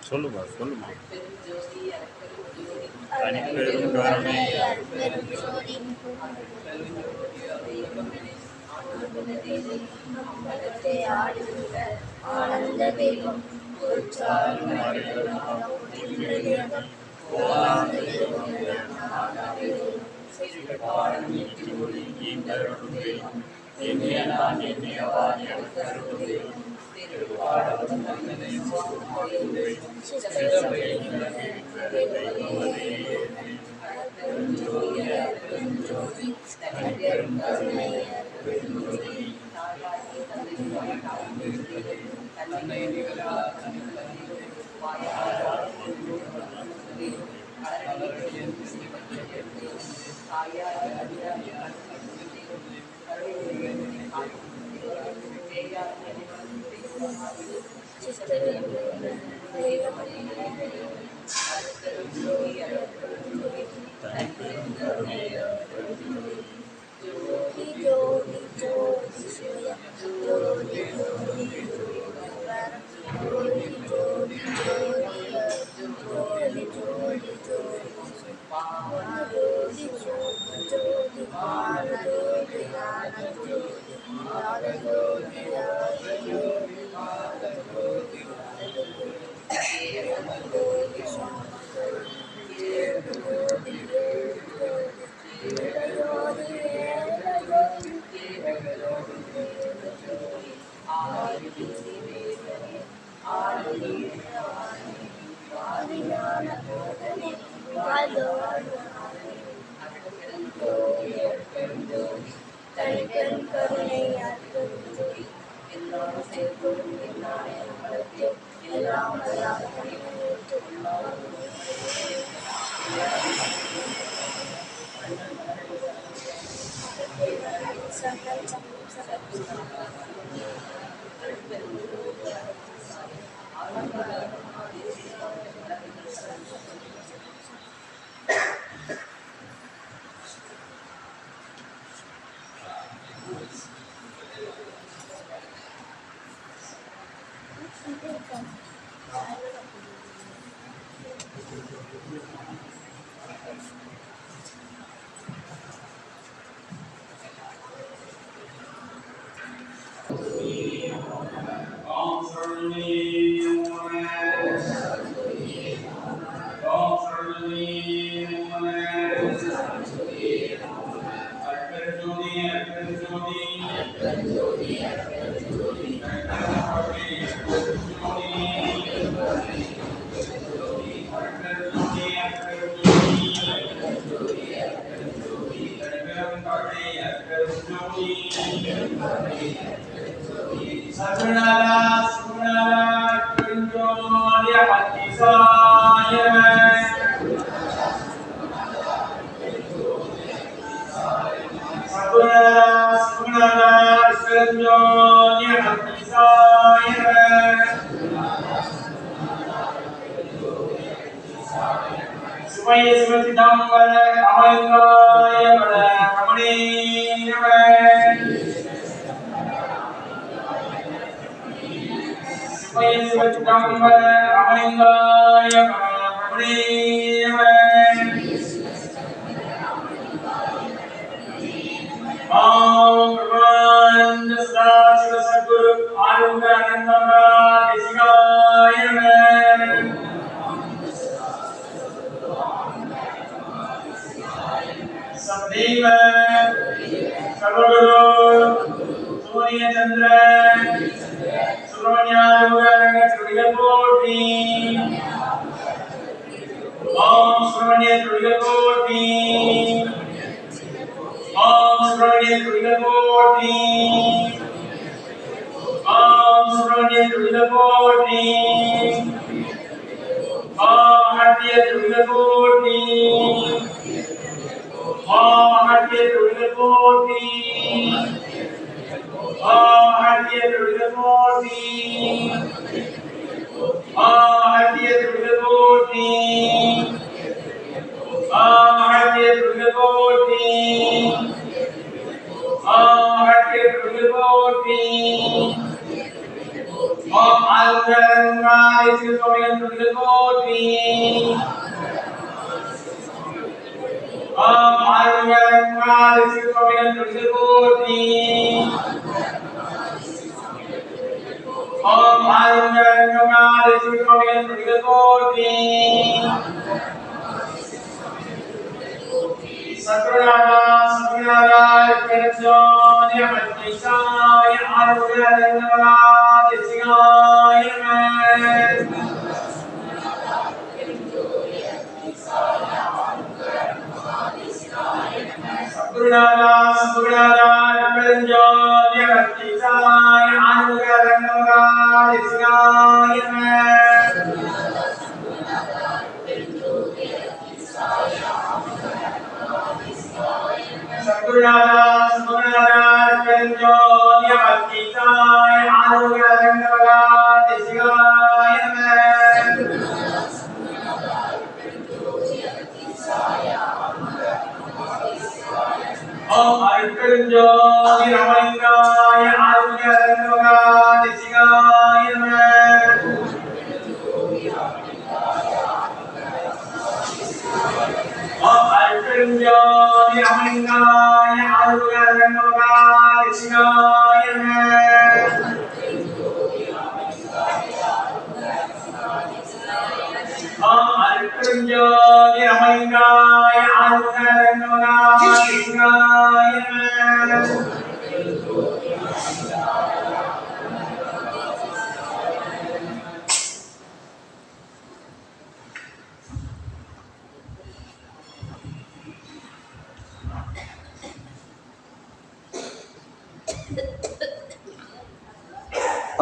சொல்லுமா சொல்லுமா. தனிப்பெரும் கருணை ஆனந்த தெய்வம் Om Surya Durga Koti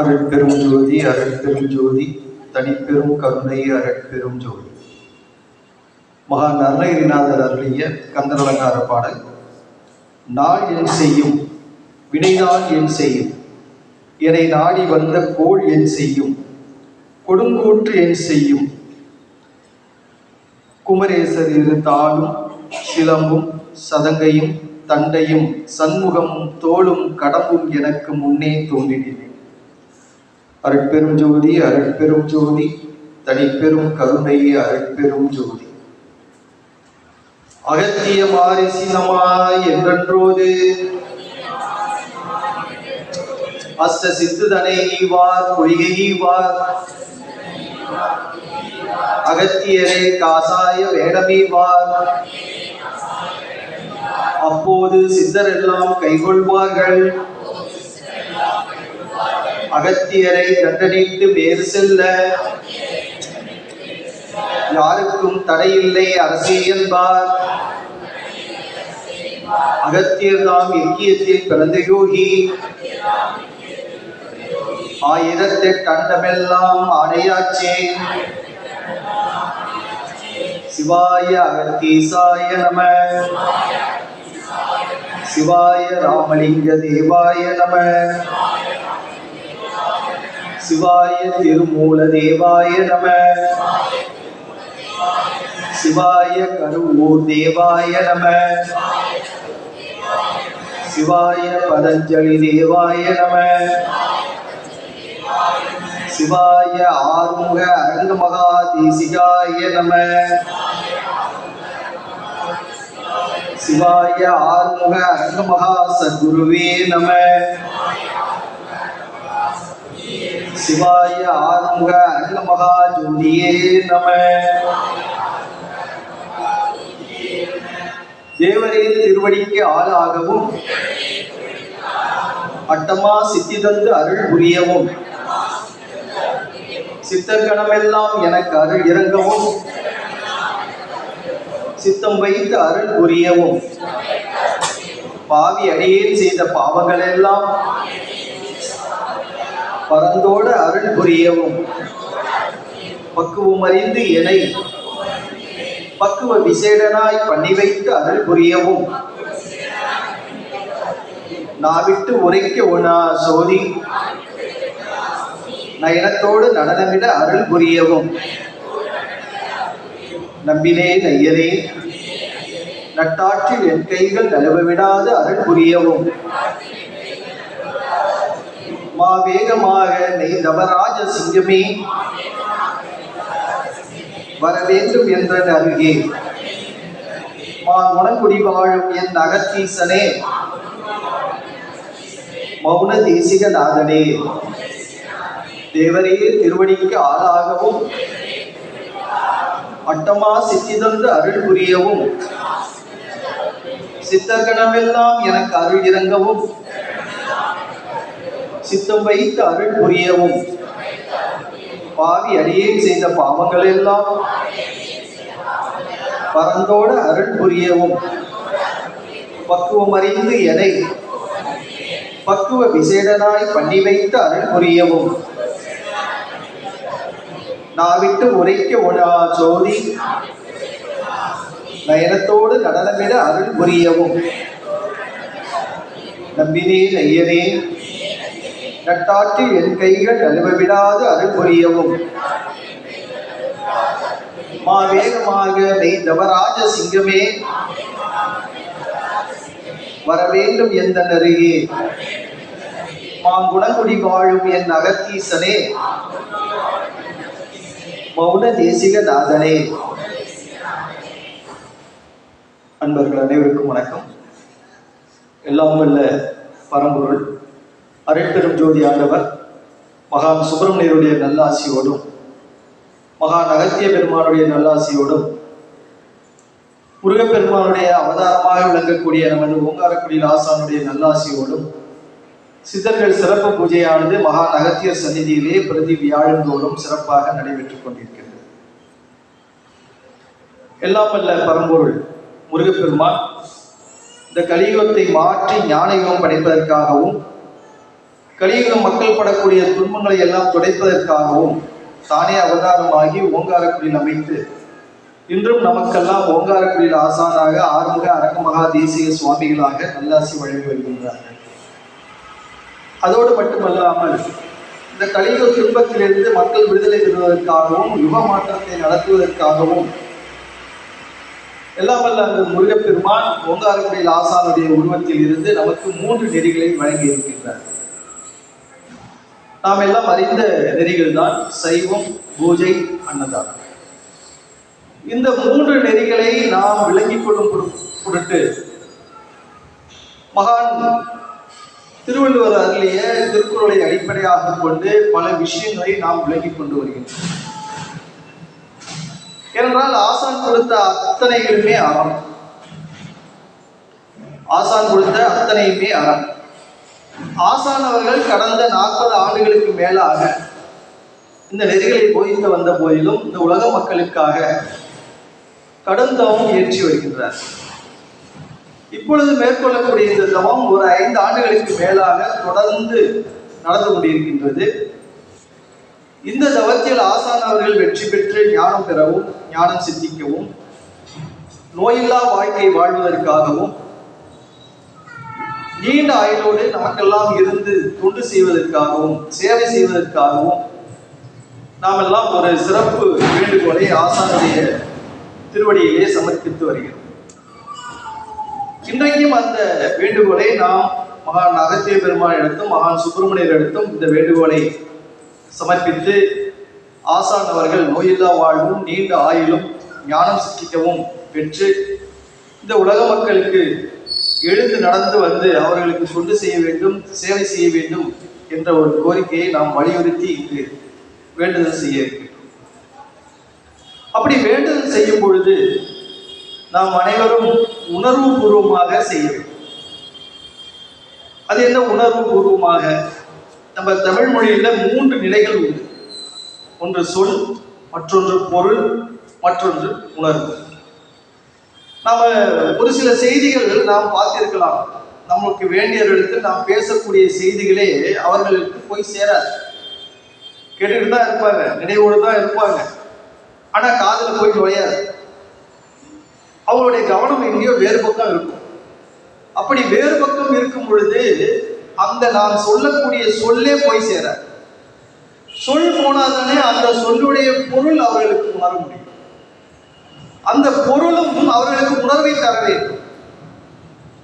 அருட்பெரும் ஜோதி அருட்பெரும் ஜோதி தனிப்பெரும் கருணை அருட்பெரும் ஜோதி. மகா அருணகிரிநாதர் அருளிய கந்தர் அலங்கார பாடல். நாள் என் செய்யும் வினைதான் என் செய்யும், என்னை நாடி வந்த கோள் என் செய்யும், கொடுங்கூற்று என் செய்யும். குமரேசர் இரு தாளும் சிலம்பும் சதங்கையும் தண்டையும் சண்முகமும் தோளும் கடம்பும் எனக்கு முன்னே தோன்றினேன். அருட்பெரும் ஜோதி அருட்பெரும் ஜோதி தனிப்பெரும் கருணை அருட்பெரும் ஜோதி. அகத்திய மாரிசினமாய் என்றென்றோது அஸ்த சித்துதனை ஈவார் பொய்கை ஈவார், அகத்தியரை காசாய வேடமீவார். அப்போது சித்தரெல்லாம் கைகொள்வார்கள், அகத்தியரை தண்டனைத்து வேறு செல்ல. யாருக்கும் தடையில்லை அரசே என்பார், அகத்தியர் தாம் இலக்கியத்தில் பிறந்த யோகி. ஆயிரத்தெட்டு அண்டமெல்லாம் ஆடையாச்சே. சிவாய அகத்தீசாய நம, சிவாய ராமலிங்க தேவாய நம, சிவாய திருமூல தேவாய நம, சிவாய கருவூர் தேவாய நம, சிவாய பதஞ்சலி தேவாய நம, சிவாய ஆறுமுக அரங்க மகாதேசிகாய நம, சிவாய ஆறுமுக அரங்க மகா சத்குருவே நம, சிவாய ஆறுமுக அரங்க மகா ஜோதியே நம. தேவரின் திருவடிக்கு ஆளாகவும் அட்டமா சித்தி தந்து அருள் புரியவும், சித்தர்கணமெல்லாம் எனக்கு அருள் இறங்கவும், சித்தம் வைத்து அருள் புரியவும், பாவி அடியேன் செய்த பாவங்கள் எல்லாம் பரந்தோட அருள் புரியவும், பக்குவம் அறிந்து என்னை பக்குவ விசேடனாய் பண்ணி வைத்து அருள் புரியவும், நாவிட்டு உரைக்க உணா சோதி நயனத்தோடு நடனமிட அருள் புரியவும், நம்பினே நையரே நட்டாற்றில் என் கைகள் நழுவ விடாது அருள் புரியவும், மாவேகமாக நெய் தவராஜ சிங்கமே வர வேண்டும் என்ற அருகே, மா குணங்குடி வாழும் என் அகத்தீசனே மௌன தேசிக நாதனே, தேவரே திருவடிக்கு ஆளாகவும் அட்டமா சித்தி தந்து அருள் புரியவும், சித்தர்கணமெல்லாம் எனக்கு அருள் இறங்கவும், சித்தம் வைத்து அருள் புரியவும், பாவி அடியேன் செய்த பாவங்கள் எல்லாம் பரந்தோட அருள் புரியவும், பக்குவம் அறிந்து என்னை பக்குவ விசேடனாய் பண்ணி வைத்து அருள் புரியவும், நாவிட்டு உரைக்க உணா சோதி நயனத்தோடு நடனமிட அருள் புரியவும், நம்பினே நையனே நட்டாற்றில் என் கைகள் நழுவ விடாது அருள் புரியவும், மா வேகமாக நெய் தவராஜ சிங்கமே வர வேண்டும் எந்த அருகே, மா குணங்குடி வாழும் என் அகத்தீசனே மௌன தேசிக நாதனே. அன்பர்கள் அனைவருக்கும் வணக்கம். எல்லாம் வல்ல பரம்பொருள் அருட்பெரும் ஜோதி ஆண்டவர் மகான் சுப்பிரமணியருடைய நல்லாசியோடும், மகான் அகத்திய பெருமானுடைய நல்லாசியோடும், முருகப்பெருமானுடைய அவதாரமாக விளங்கக்கூடிய நமது ஓங்காரக்குடியில் ஆசானுடைய நல்லாசியோடும், சித்தர்கள் சிறப்பு பூஜையானது மகான் அகத்தியர் சந்நிதியிலே பிரதி வியாழந்தோறும் சிறப்பாக நடைபெற்றுக் கொண்டிருக்கிறது. எல்லாம் வல்ல பரம்பொருள் முருகப்பெருமான் இந்த கலியுகத்தை மாற்றி ஞான யுகம் படைப்பதற்காகவும், கலியுகம் மக்கள் படக்கூடிய துன்பங்களை எல்லாம் துடைப்பதற்காகவும் தானே அவதாரமாகி ஓங்காரக்குடியில் அமைத்து இன்றும் நமக்கெல்லாம் ஓங்காரக்குடியில் ஆசானாக ஆறுமுக அரங்க மகா தேசிக சுவாமிகளாக நல்லாசி வழங்கி வருகின்றார்கள். அதோடு மட்டுமல்லாமல் இந்த கலியுக துன்பத்திலிருந்து மக்கள் விடுதலை பெறுவதற்காகவும் யுக மாற்றத்தை நடத்துவதற்காகவும் எல்லாம் வல்ல அந்த முருகப்பெருமான் ஓங்காரக்குடியில் ஆசானுடைய உருவத்தில் இருந்து நமக்கு 3 நெறிகளை வழங்கி இருக்கின்றார். நாம் எல்லாம் அறிந்த நெறிகள் தான் சைவம், பூஜை, அன்னதானம். இந்த 3 நெறிகளை நாம் விளங்கிக் கொள்ளும் பொருட்டு மகான் திருவள்ளுவர் அருளிய திருக்குறளை அடிப்படையாக கொண்டு பல விஷயங்களை நாம் விளங்கிக் கொண்டு வருகின்றோம். ஏனென்றால் ஆசான் கொடுத்த அத்தனையுமே அறம், ஆசான் கொடுத்த அத்தனையுமே அறம். ஆசான் அவர்கள் கடந்த 40 ஆண்டுகளுக்கு மேலாக இந்த நெறிகளை போதித்து வந்த போதிலும் இந்த உலக மக்களுக்காக கடும் தவம் இயற்றி வருகின்றார். இப்பொழுது மேற்கொள்ளக்கூடிய இந்த தவம் ஒரு 5 ஆண்டுகளுக்கு மேலாக தொடர்ந்து நடந்து கொண்டிருக்கின்றது. இந்த தவத்தில் ஆசான் அவர்கள் வெற்றி பெற்று ஞானம் பெறவும், ஞானம் சித்திக்கவும், நோயில்லா வாழ்க்கை வாழ்வதற்காகவும், நீண்ட ஆயுளோடு நமக்கெல்லாம் இருந்து தொண்டு செய்வதற்காகவும், சேவை செய்வதற்காகவும் நாம் எல்லாம் ஒரு சிறப்பு வேண்டுகோளை ஆசானுடைய திருவடியிலே சமர்ப்பித்து வருகிறோம். இன்றைக்கும் அந்த வேண்டுகோளை நாம் மகான் அகத்திய பெருமானிடத்தும் மகான் சுப்பிரமணியரிடத்தும் இந்த வேண்டுகோளை சமர்ப்பித்து ஆசான் அவர்கள் நோயில்லா வாழ்வும், நீண்ட ஆயுளும், ஞானம் சித்திக்கவும் பெற்று இந்த உலக மக்களுக்கு எழுந்து நடந்து வந்து அவர்களுக்கு தொண்டு செய்ய வேண்டும், சேவை செய்ய வேண்டும் என்ற ஒரு கோரிக்கையை நாம் வலியுறுத்தி இங்கு வேண்டுதல் செய்ய இருக்கின்றோம். அப்படி வேண்டுதல் செய்யும் பொழுது நாம் அனைவரும் உணர்வு பூர்வமாக செய்ய வேண்டும். அது என்ன உணர்வு பூர்வமாக? நம்ம தமிழ் மொழியில 3 நிலைகள் உண்டு. ஒன்று சொல், மற்றொன்று பொருள், மற்றொன்று உணர்வு. நாம ஒரு சில செய்திகள் நாம் பார்த்திருக்கலாம். நமக்கு வேண்டியவர்களுக்கு நாம் பேசக்கூடிய செய்திகளே அவர்களுக்கு போய் சேராது. கேட்டுட்டு தான் இருப்பாங்க, நினைவோடு தான் இருப்பாங்க, ஆனா காதுல போய் நுழையாது. அவங்களுடைய கவனம் எங்கேயோ வேறு பக்கம் இருக்கும். அப்படி வேறு பக்கம் இருக்கும் பொழுது அந்த நான் சொல்லக்கூடிய சொல்லே போய் சேராது. சொல் போனாதானே அந்த சொல்லுடைய பொருள் அவர்களுக்கு உணர முடியும். அந்த பொருளும் அவர்களுக்கு உணர்வை தர வேண்டும்.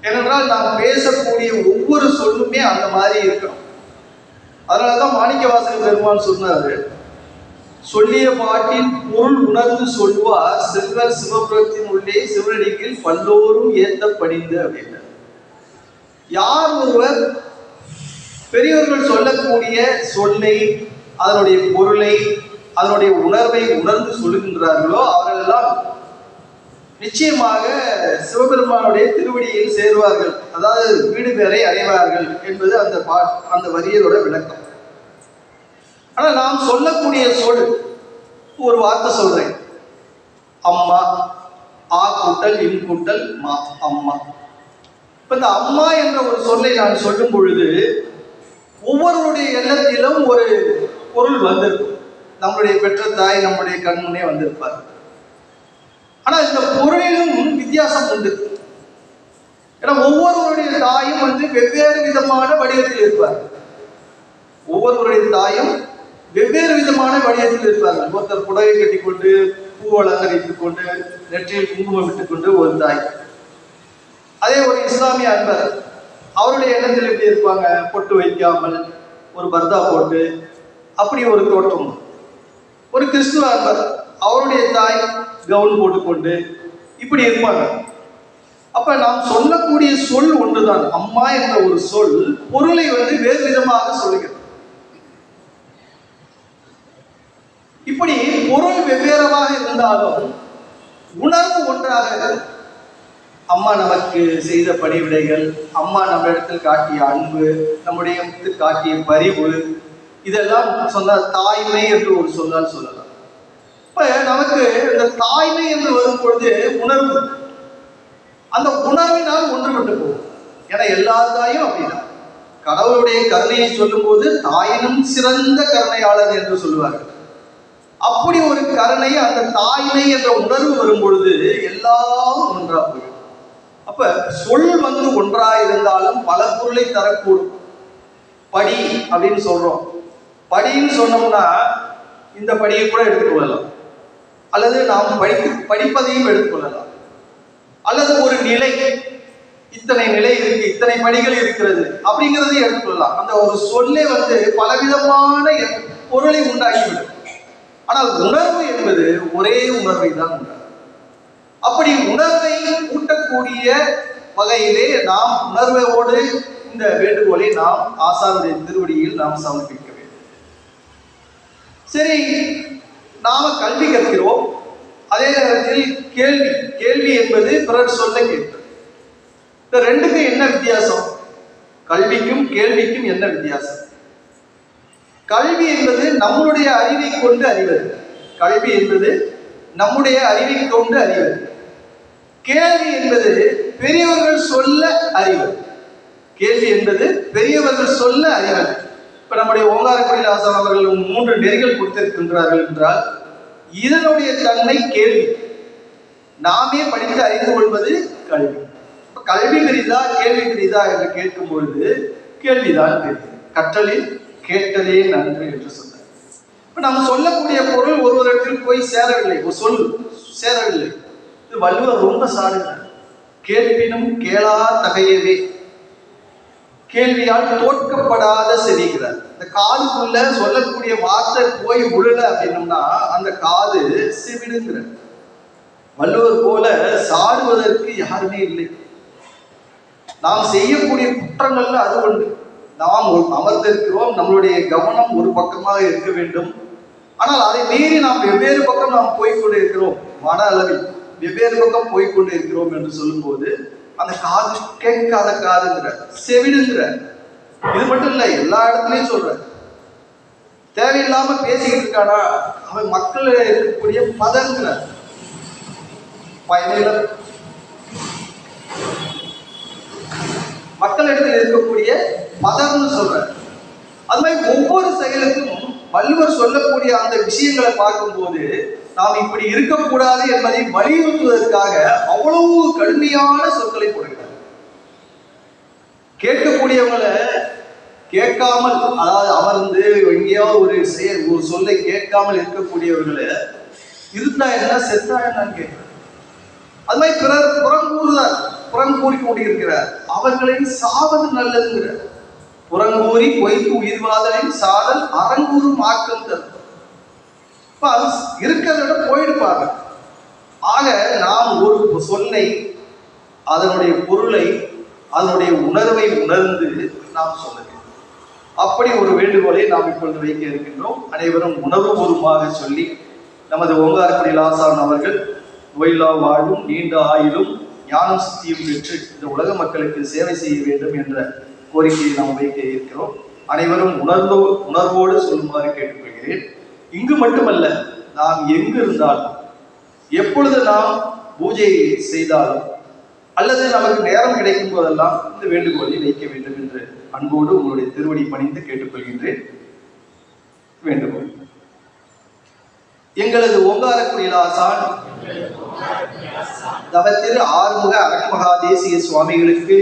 ஏனென்றால் நாம் பேசக்கூடிய ஒவ்வொரு சொல்லுமே அந்த மாதிரி இருக்கணும். அதனாலதான் மாணிக்கவாசகர் பெருமான் சொன்னாரு, சொல்லிய பாட்டின் பொருள் உணர்ந்து சொல்வார் செல்வர் சிவபுரத்தின் உள்ளே சிவனடிக்கில் பல்லோரும் ஏத்த படிந்து அப்படின்னு. யார் ஒருவர் பெரியவர்கள் சொல்லக்கூடிய சொல்லை, அதனுடைய பொருளை, அதனுடைய உணர்வை உணர்ந்து சொல்லுகின்றார்களோ அவர்களெல்லாம் நிச்சயமாக சிவபெருமானுடைய திருவடியில் சேருவார்கள், அதாவது வீடு பேரை அடைவார்கள் என்பது அந்த வரியோட விளக்கம். ஆனால் நாம் சொல்லக்கூடிய சொல், ஒரு வார்த்தை சொல்றேன், அம்மா, ஆ கூட்டல் இன் கூட்டல் மா, அம்மா. இப்ப இந்த அம்மா என்ற ஒரு சொல்லை நான் சொல்லும் பொழுது ஒவ்வொருவருடைய எண்ணத்திலும் ஒரு பொருள் வந்திருக்கும். நம்முடைய பெற்ற தாய் நம்முடைய கண்முன்னே வந்திருப்பார். ஆனா இந்த பொருளிலும் வித்தியாசம் உண்டு. ஏன்னா ஒவ்வொருவருடைய தாயும் வெவ்வேறு விதமான வடிவத்தில் இருப்பார். ஒவ்வொருவருடைய தாயும் வெவ்வேறு விதமான வடிவத்தில் இருப்பார்கள். ஒருத்தர் புடவை கட்டிக்கொண்டு, பூ அலங்கரித்துக் கொண்டு, நெற்றியில் குங்குமம் விட்டுக் கொண்டு ஒரு தாய். அதே ஒரு இஸ்லாமிய அன்பர், அவருடைய எண்ணத்தில் எப்படி இருப்பாங்க, பொட்டு வைக்காமல் ஒரு பர்தா போட்டு அப்படி ஒரு தோற்றம். ஒரு கிறிஸ்துவ அன்பர், அவருடைய தாய் கவுன் போட்டுக்கொண்டு இப்படி இருப்பாங்க. அப்ப நாம் சொல்லக்கூடிய சொல் ஒன்றுதான். அம்மா என்ற ஒரு சொல் பொருளை வேறு விதமாக சொல்லுகிறது. இப்படி பொருள் வெவ்வேறாக இருந்தாலும் உணர்வு ஒன்றாக. அம்மா நமக்கு செய்த பணிவிடைகள், அம்மா நம்ம இடத்தில் காட்டிய அன்பு, நம்முடைய காட்டிய பரிவு, இதெல்லாம் சொன்னால் தாய்மை என்று ஒரு சொல்லால் சொல்லலாம். இப்ப நமக்கு இந்த தாய்மை என்று வரும் பொழுது உணர்வு, அந்த உணர்வினால் ஒன்றுபட்டு போகும். ஏன்னா எல்லா தாயும் அப்படிதான். கடவுளுடைய கருணையை சொல்லும் போது தாயினும் சிறந்த கருணையாளர் என்று சொல்லுவார்கள். அப்படி ஒரு கருணை, அந்த தாய்மை என்ற உணர்வு வரும் பொழுது எல்லாம் ஒன்றா போயிடும். அப்ப சொல் ஒன்றா இருந்தாலும் பல பொருளை தரக்கூடும். படி அப்படின்னு சொல்றோம். படின்னு சொன்னோம்னா இந்த படியை கூட எடுத்துக்கொள்ளலாம், அல்லது நாம் படிப்பதையும் எடுத்துக்கொள்ளலாம், அல்லது ஒரு நிலை, இத்தனை நிலை இருக்கு, இத்தனை படிகள் இருக்கிறது அப்படிங்கிறதையும் எடுத்துக்கொள்ளலாம். அந்த ஒரு சொல்லே பலவிதமான பொருளை உண்டாக்கிவிடும். ஆனால் உணர்வு என்பது ஒரே உணர்வை தான் உண்டாகும். அப்படி உணர்வை ஊட்டக்கூடிய வகையிலே நாம் உணர்வோடு இந்த வேண்டுகோளை நாம் ஆசானுடைய திருவடியில் நாம் சமர்ப்பிக்க வேண்டும். சரி, நாம கல்வி கற்கிறோம், அதே நேரத்தில் கேள்வி என்பது பிறர் சொல்ல கேட்பது. இந்த ரெண்டுக்கும் என்ன வித்தியாசம்? கல்விக்கும் கேள்விக்கும் என்ன வித்தியாசம்? கல்வி என்பது நம்முடைய அறிவை கொண்டு அறிவது. கல்வி என்பது நம்முடைய அறிவை கொண்டு அறிவது. கேள்வி என்பது பெரியவர்கள் சொல்ல அறிவது. கேள்வி என்பது பெரியவர்கள் சொல்ல அறிவது. இப்ப நம்முடைய ஓங்காரக்குடி ஆசான் அவர்கள் 3 நெறிகள் கொடுத்திருக்கின்றார்கள் என்றால் இதனுடைய தன்மை கேள்வி. நாமே படித்து அறிந்து கொள்வது கல்வி. கல்வி பெரிதா கேள்வி பெரிதா என்று கேட்கும் பொழுது கேள்விதான் பெரியது. கற்றலில் கேட்டலே நன்று என்று சொன்னார். இப்ப நம்ம சொல்லக்கூடிய பொருள் ஒருவரிடத்தில் போய் சேரவில்லை, ஒரு சொல் சேரவில்லை. இது வள்ளுவர் ரொம்ப சாடுகிறார். கேள்வினும் கேளா தகையவே, கேள்வியால் தோற்கப்படாத செவிகிறார். இந்த காதுக்குள்ள சொல்லக்கூடிய வார்த்தை போய் விழல அப்படின்னோம்னா அந்த காது செவிடுங்கிறார். வள்ளுவர் போல சாடுவதற்கு யாருமே இல்லை. நாம் செய்யக்கூடிய குற்றங்கள்ல அது ஒன்று. நாம் அமர்ந்திருக்கிறோம், நம்மளுடைய கவனம் ஒரு பக்கமாக இருக்க வேண்டும். ஆனால் அதை மீறி நாம் வெவ்வேறு பக்கம் நாம் போய்கொண்டு இருக்கிறோம், மன அளவில் வெவ்வேறு பக்கம் போய்கொண்டு இருக்கிறோம் என்று சொல்லும் போது அந்த காது கேட்காத காதுங்கிற, செவிடுங்கிற. இது மட்டும் இல்லை, எல்லா இடத்துலையும் சொல்ற. தேவையில்லாம பேசிக்கிட்டு இருக்கானா அவன் மக்கள் இருக்கக்கூடிய பதங்கிற பயனில மக்களிடத்தில் இருக்கக்கூடிய மதம்னு சொல்றார். அது மாதிரி ஒவ்வொரு செயலுக்கும் வள்ளுவர் சொல்லக்கூடிய அந்த விஷயங்களை பார்க்கும்போது நாம் இப்படி இருக்கக்கூடாது என்பதை வலியுறுத்துவதற்காக அவ்வளவு கடுமையான சொற்களை கொடுக்கிறார். கேட்கக்கூடியவங்களை கேட்காமல், அதாவது அமர்ந்து எங்கேயோ ஒரு சொல்லை கேட்காமல் இருக்கக்கூடியவர்களை இருந்தா என்ன செத்தா என்னன்னு கேட்கிறார். அது மாதிரி பிறர் புறங்கூறி கொண்டிருக்கிறார். அவர்களை சாவது நல்லதுங்கிறார். புறங்கூறி பொய்க்கு உயிர்வாதலின் சாதல் அறங்கூறும் ஆக்கம் தரும். இருக்கிறத விட போயிடுப்பாங்க. ஆக நாம் ஒரு சொல்லை, அதனுடைய பொருளை, அதனுடைய உணர்வை உணர்ந்து நாம் சொல்ல வேண்டும். அப்படி ஒரு வேண்டுகோளை நாம் இப்பொழுது வைக்க இருக்கின்றோம். அனைவரும் உணர்வுபூர்வமாக சொல்லி நமது ஓங்காரக்குடியில் ஆசான் அவர்கள் நோயில்லா வாழ்வும் நீண்ட ஆயுளும் ஞானம் சித்தியும் பெற்று இந்த உலக மக்களுக்கு சேவை செய்ய வேண்டும் என்ற கோரிக்கையை நாம் வைக்க இருக்கிறோம். அனைவரும் உணர்வோடு சொல்லுமாறு கேட்டுக்கொள்கிறேன். இங்கு மட்டுமல்ல, நாம் எங்கு இருந்தாலும், எப்பொழுது நாம் பூஜை செய்தாலும் அல்லது நமக்கு நேரம் கிடைக்கும் போதெல்லாம் இந்த வேண்டுகோளை வைக்க வேண்டும் என்று அன்போடு உங்களுடைய திருவடி பணிந்து கேட்டுக்கொள்கின்றேன். வேண்டுகோள். எங்களது ஓங்காரக்குடியில் ஆசான் தவத்திரு ஆறுமுக அரங்கமகா தேசிக சுவாமிகளுக்கு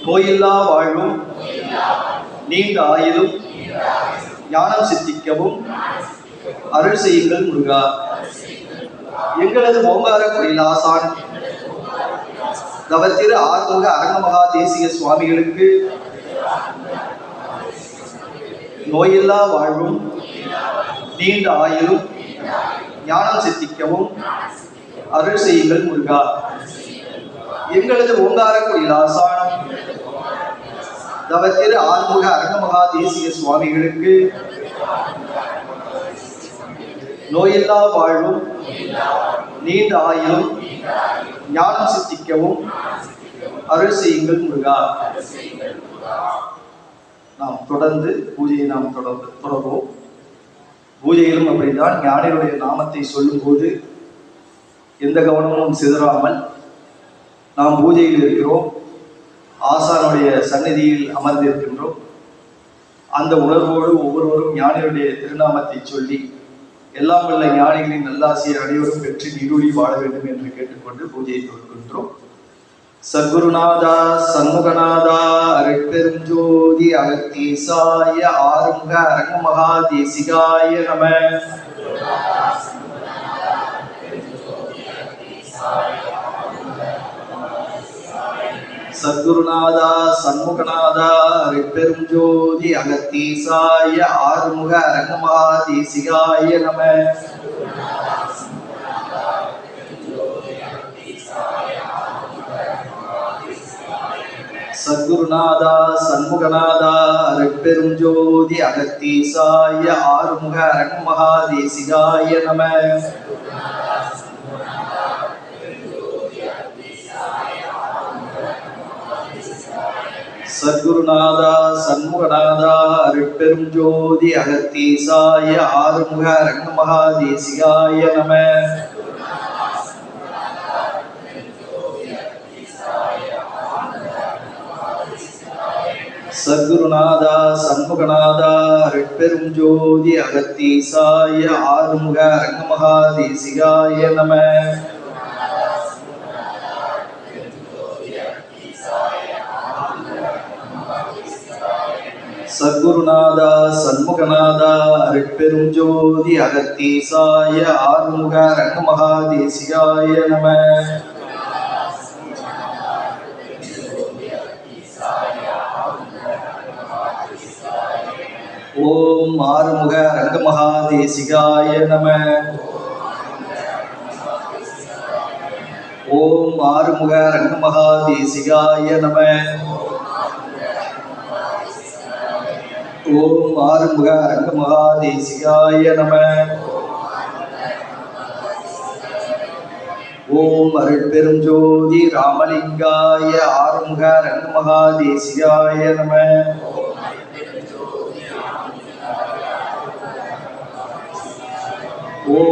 நோயில்லா வாழ்வும் நீண்ட ஆயுளும் ஞானம் சித்திக்கவும் அருள் செய்யுங்கள் முருகா. எங்களது ஓங்காரக்குடியில் ஆசான் தவத்திரு ஆறுமுக அரங்கமகா தேசிக சுவாமிகளுக்கு நோயில்லா வாழ்வும் நீண்ட ஆயுளும் ஞானம் சித்திக்கவும் அருள் செய்யுங்கள் முருகா. எங்களது ஓங்காரக்குடியில் ஆசான் தவத்திரு ஆறுமுக அரங்கமகா தேசிக சுவாமிகளுக்கு நோயில்லா வாழ்வும் நீண்ட ஆயுளும் ஞானம் சித்திக்கவும் அருள் செய்யுங்கள் முருகா. நாம் தொடர்ந்து பூஜையை தொடர்வோம். பூஜையிலும் அப்படித்தான் ஞானியுடைய நாமத்தை சொல்லும் போது எந்த கவனமும் சிதறாமல் நாம் பூஜையில் இருக்கிறோம், ஆசானுடைய சந்நிதியில் அமர்ந்து இருக்கின்றோம். அந்த உணர்வோடு ஒவ்வொருவரும் ஞானியுடைய திருநாமத்தை சொல்லி எல்லாம் வல்ல ஞானிகளின் நல்லாசியை அனைவரும் பெற்று நீடூழி வாழ வேண்டும் என்று கேட்டுக்கொண்டு பூஜையை தொடர்கின்றோம். சத்குருநாதா சண்முகநாதா அருட்பெரும் ஜோதி அகத்தீசாய ஆறுமுக அரங்கமகா தேசிகாய நம. சத்குருநாதா சண்முகநாதா அருட்பெரும் ஜோதி அகத்தீசாய ஆறுமுக அரங்கமகா தேசிகாய நம. சத்குருநாதா சண்முகநாதா அருட்பெரும் ஜோதி அகத்தீசாய ஆறுமுக அரங்கமகா தேசிகாய நம. சத்குருநாதா சண்முகநாதா அருட்பெரும் ஜோதி அகத்தீசாய ஆறுமுக அரங்கமகா தேசிகாய நம. சத்குருநாதா சண்முகநாதா அருட்பெரும் ஜோதி அகத்தீசாய ஆறுமுக அரங்கமகா தேசிகாய நம. சத்குருநாதா சண்முகநாதா அருட்பெரும் ஜோதி அகத்தீசாய ஆறுமுக அரங்கமகா தேசிகாய நம. ஓம் ஆறுமுக அரங்கமகா தேசிகாய நம. ஓம் ஆறுமுக அரங்கமகா தேசிகாய நம. ஓம் ஆறுமுக அரங்கமகா தேசிகாய நம. ஓம் அருட்பெரும் ஜோதி ராமலிங்காய ஆறுமுக அரங்கமகா தேசிகாய நம. ஓம்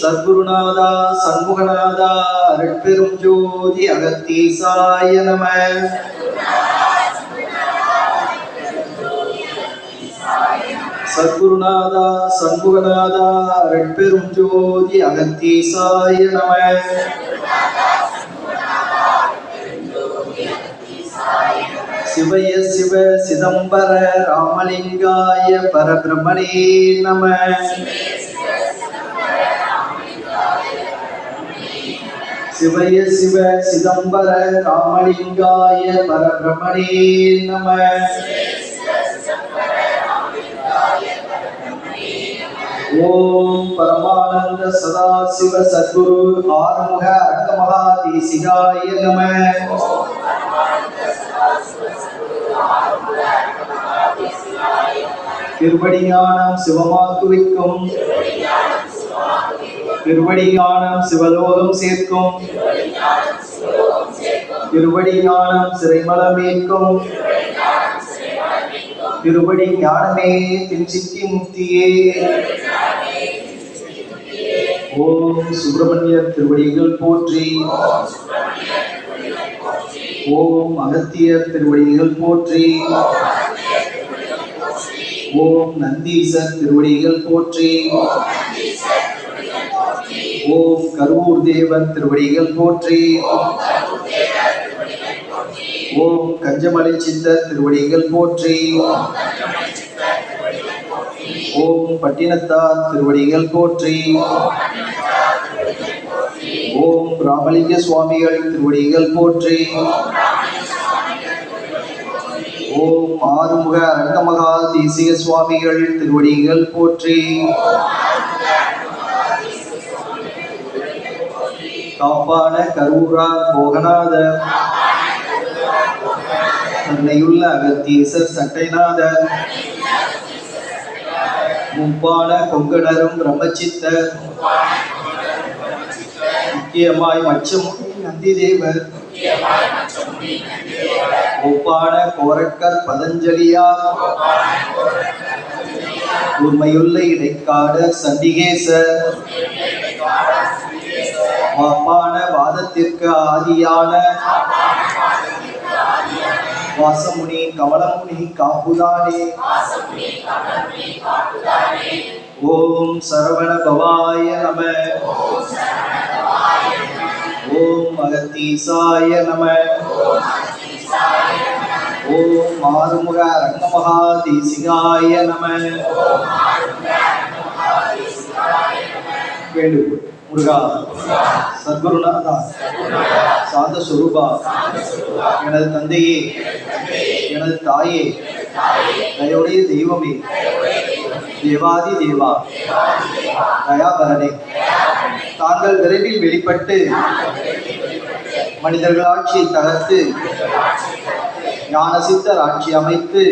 சத்குருநாதா சண்முகநாதா அருட்பெரும் ஜோதி அகத்தீசாய நம. சத்குருநாதா சண்முகநாதா அருட்பெரும் ஜோதி அகத்தீசாய நம. சிவய சிவ சிதம்பர ராமலிங்காய பரபிரமணே நம. சிவய சிவ சிதம்பர ராமலிங்காய பரபிரமணே நம. ஓம் பரமானந்த சதாசிவ சத்குரு ஆறுமுக அர்த்தமகாதேசிகாய நம. திருவடி ஞானம் சிவமாக்குவிக்கும், திருவடி ஞானம் சிவலோகம் சேர்க்கும், திருவடி ஞானம் சிறைமலமேற்கும், திருவடி ஞானமே தின்சித்தி முக்தியே. ஓம் சுப்பிரமணியர் திருவடிகள் போற்றி. ஓம் அகத்தியர் திருவடிகள் போற்றி. ஓம் நந்தீசர் திருவடிகள் போற்றி. ஓம் கரூர் தேவர் திருவடிகள் போற்றி. ஓம் கஞ்சமலை சித்தர் திருவடிகள் போற்றி. ஓம் பட்டினத்தார் திருவடிகள் போற்றி. ஓம் ராமலிங்க சுவாமிகள் திருவடிகள் போற்றி. ஓம் ஆறுமுக அரங்கமகா தேசிக சுவாமிகள் திருவடிகள் போற்றி. காப்பான கரூரா போகநாதர், அன்னையுள்ள அகத்தீசர் சட்டைநாதர், முப்பான கொங்கணரும் பிரம்மச்சித்தர், முக்கியமாய் மச்சமுனி நந்தி தேவர், ஒப்பான கோரக்கர் பதஞ்சலியார், உண்மையுள்ள இடைக்காடர் சண்டிகேசர், வாப்பான வாதத்திற்கு ஆதியான வாசமுனி கமலமுனி காப்புதானே. ஓம் சரவண பவாய நம. ஓம் அகத்தீசாய நம. ஓம் ஆறுமுக அரங்கமகா தேசிகாய நம. வேண்டுகோள். முருகா சத்குருநாதா சாந்த சுரூபா, எனது தந்தையே, எனது தாயே, தயோடைய தெய்வமே, தேவாதி தேவா, தயாபரனே, தாங்கள் விரைவில் வெளிப்பட்டு மனிதர்கள் ஆட்சியை தகர்த்து ஞானசித்தர் ஆட்சி அமைத்து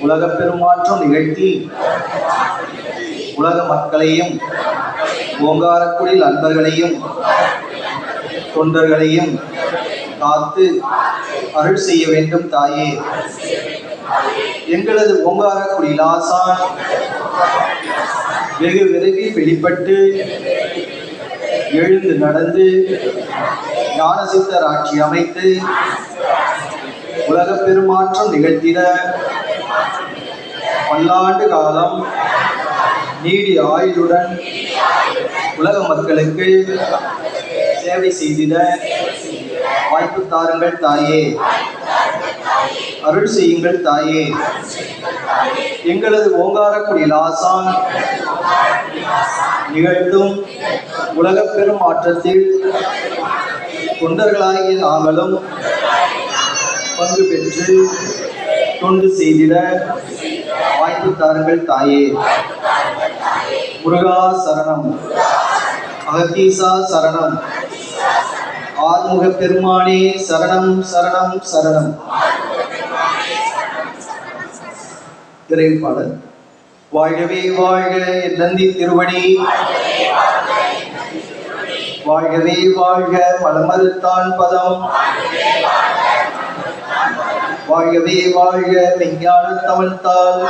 உலக பெருமாற்றம் நிகழ்த்தி உலக மக்களையும் ஓங்காரக்குடில் அன்பர்களையும் தொண்டர்களையும் காத்து அருள் செய்ய வேண்டும் தாயே. எங்களது ஓங்காரக்குடில் ஆசான் வெகு விரைவில் வெளிப்பட்டு எழுந்து நடந்து ஞானசித்தர் ஆட்சி அமைத்து உலக பெருமாற்றம் நிகழ்த்திட பல்லாண்டு காலம் நீடி ஆயுளுடன் உலக மக்களுக்கு சேவை செய்திட வாய்ப்பு தாருங்கள் தாயே. அருள் செய்யுங்கள் தாயே. எங்களது ஓங்காரக்குடில் ஆசான் நிகழ்த்தும் உலக பெரும் மாற்றத்தில் தொண்டர்களாகிய நாங்களும் பங்கு பெற்று தொண்டு செய்திட வாய்ப்பு தாருங்கள் தாயே. முருகா சரணம், அகத்தீசா சரணம், ஆறுமுக பெருமானே சரணம் சரணம் சரணம். திரைப்பாடல். வாழ்கவே வாழ்க என் நந்தி திருவடி, வாழ்கவே வாழ்க மலமறுத்தான் பதம், வாழ்கவே வாழ்க விஞ்ஞான தமிழ்த்தால்,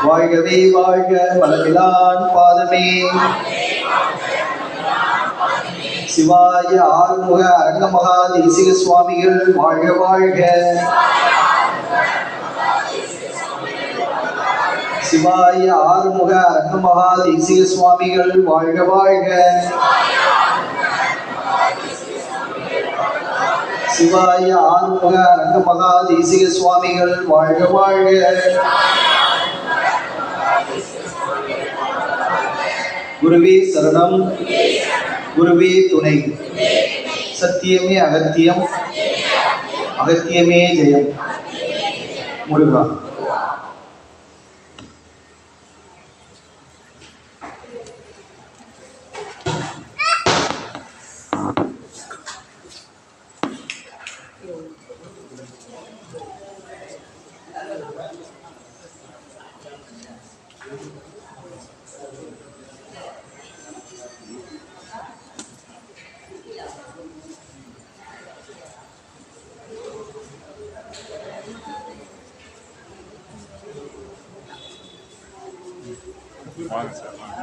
வாழ்கவே வாழ்க வளமிலான் பாதமே. சிவாய ஆறுமுக அரங்கமகா தேசிக சுவாமிகள் வாழ்க வாழ்க. சிவாய ஆறுமுக அரங்கமகா தேசிக சுவாமிகள் வாழ்க வாழ்க. சிவாய ஆறுமுக அரங்கமகா தேசிக சுவாமிகள் வாழ்க வாழ்க. குருவே சரணம், குருவே துணை. சத்தியமே அகத்தியம், அகத்தியமே ஜெயம். முருகா. வாங்க சார், வாங்க.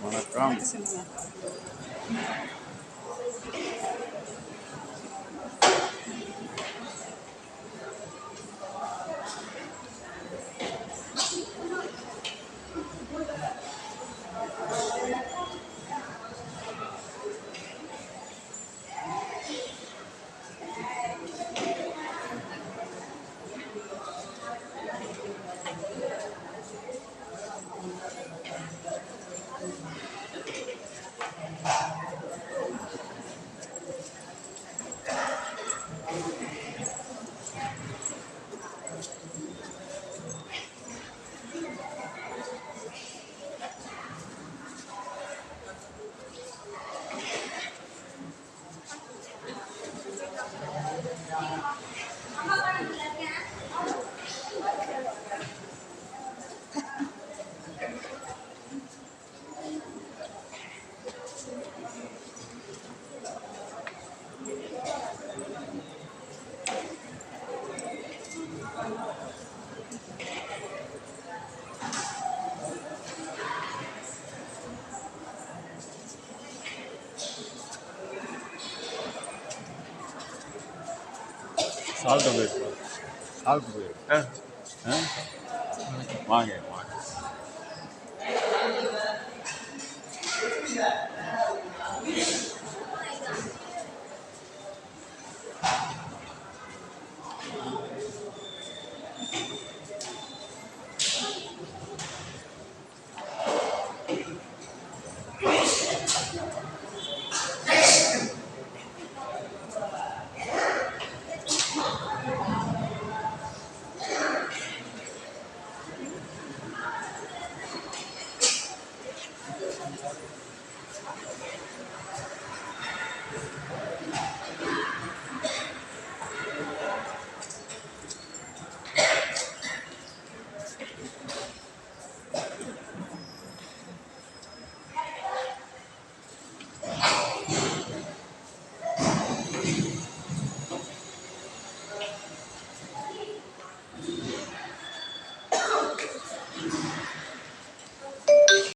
வணக்கம். சால்ட்டு போயிருக்கு, சால்ட்டு போயிருக்கு. வாங்க வாங்க.